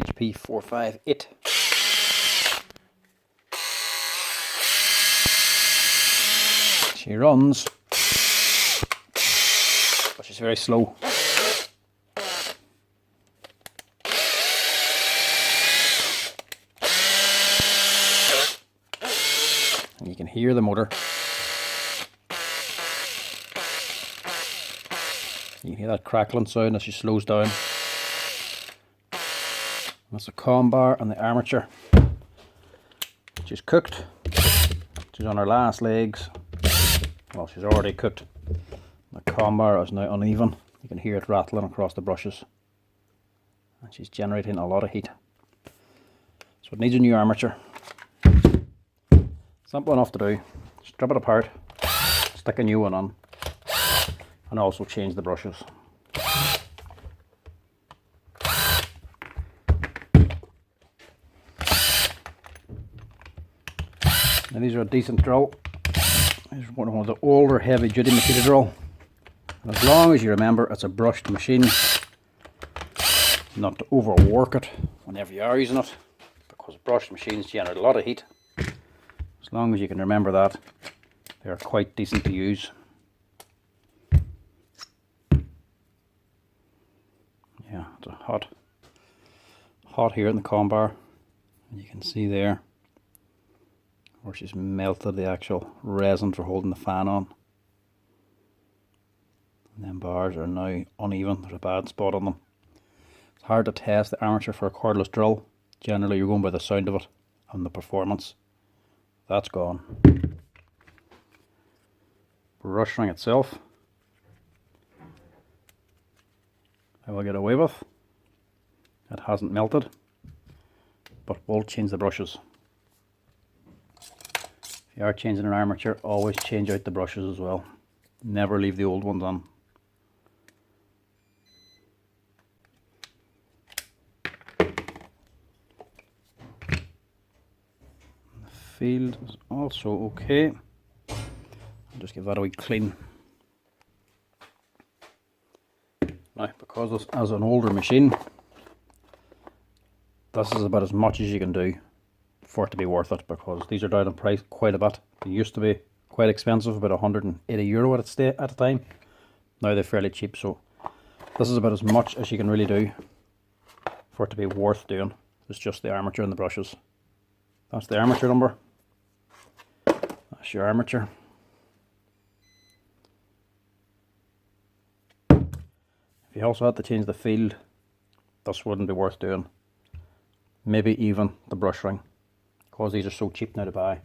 DHP458. She runs, but she's very slow. And you can hear the motor. You can hear that crackling sound as she slows down. That's the com bar and the armature. She's cooked. She's on her last legs. Well, she's already cooked. The com bar is now uneven. You can hear it rattling across the brushes. And she's generating a lot of heat. So it needs a new armature. Simple enough to do. Strip it apart, stick a new one on, and also change the brushes. Now these are a decent drill. This is one of the older heavy duty Makita drill. And as long as you remember it's a brushed machine, not to overwork it whenever you are using it, because brushed machines generate a lot of heat. As long as you can remember that, they are quite decent to use. Yeah, it's hot here in the com bar, and you can see there where she's melted the actual resin for holding the fan on. And then bars are now uneven, there's a bad spot on them. It's hard to test the armature for a cordless drill. Generally you're going by the sound of it and the performance. That's gone. Brush ring itself, I will get away with. It hasn't melted, but we'll change the brushes. If you are changing an armature, always change out the brushes as well. Never leave the old ones on. The field is also okay. I'll just give that a wee clean. Now, because this is an older machine, this is about as much as you can do for it to be worth it, because these are down in price quite a bit. They used to be quite expensive, about €180 at a time. Now they're fairly cheap, so this is about as much as you can really do for it to be worth doing. It's just the armature and the brushes. That's the armature number. That's your armature. If you also had to change the field, this wouldn't be worth doing. Maybe even the brush ring, because these are so cheap now to buy.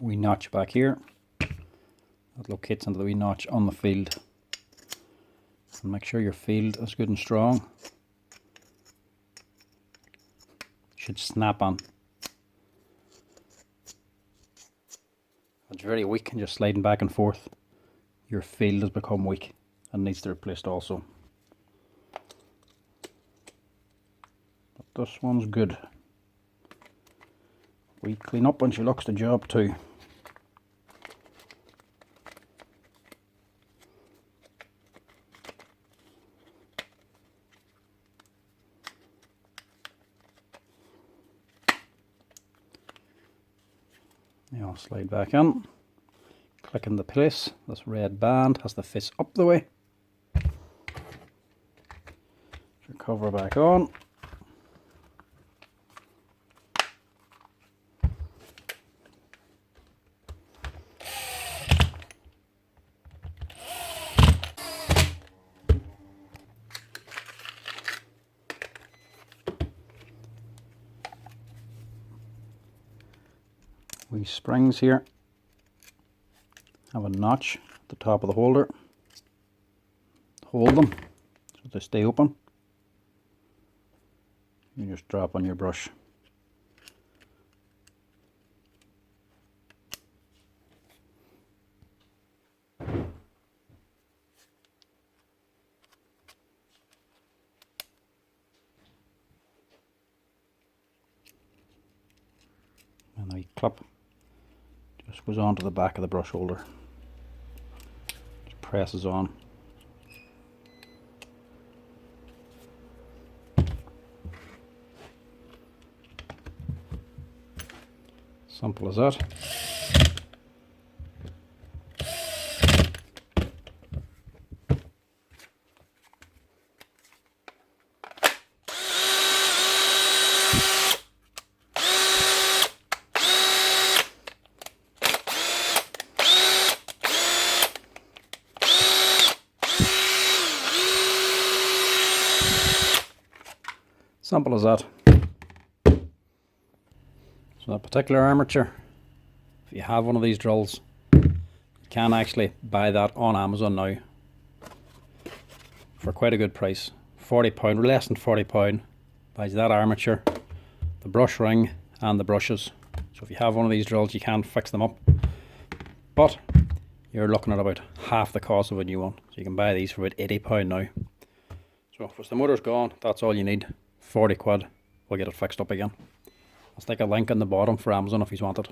Wee notch back here. That locates into the wee notch on the field. And make sure your field is good and strong. Should snap on. If it's very weak and just sliding back and forth, your field has become weak and needs to be replaced also. But this one's good. We clean up when she looks the job too. Now I'll slide back in, click into place. This red band has to face up the way. Your cover back on. Wee springs here have a notch at the top of the holder. Hold them so they stay open. You just drop on your brush. And the clip just goes onto the back of the brush holder. Just presses on. Simple as that. Simple as that. So that particular armature, if you have one of these drills, you can actually buy that on Amazon now for quite a good price. £40, less than £40, buys that armature, the brush ring and the brushes. So if you have one of these drills, you can fix them up, but you're looking at about half the cost of a new one. So you can buy these for about £80 now. So if the motor's gone, that's all you need. 40 quid, we'll get it fixed up again. I'll stick a link in the bottom for Amazon if you want it.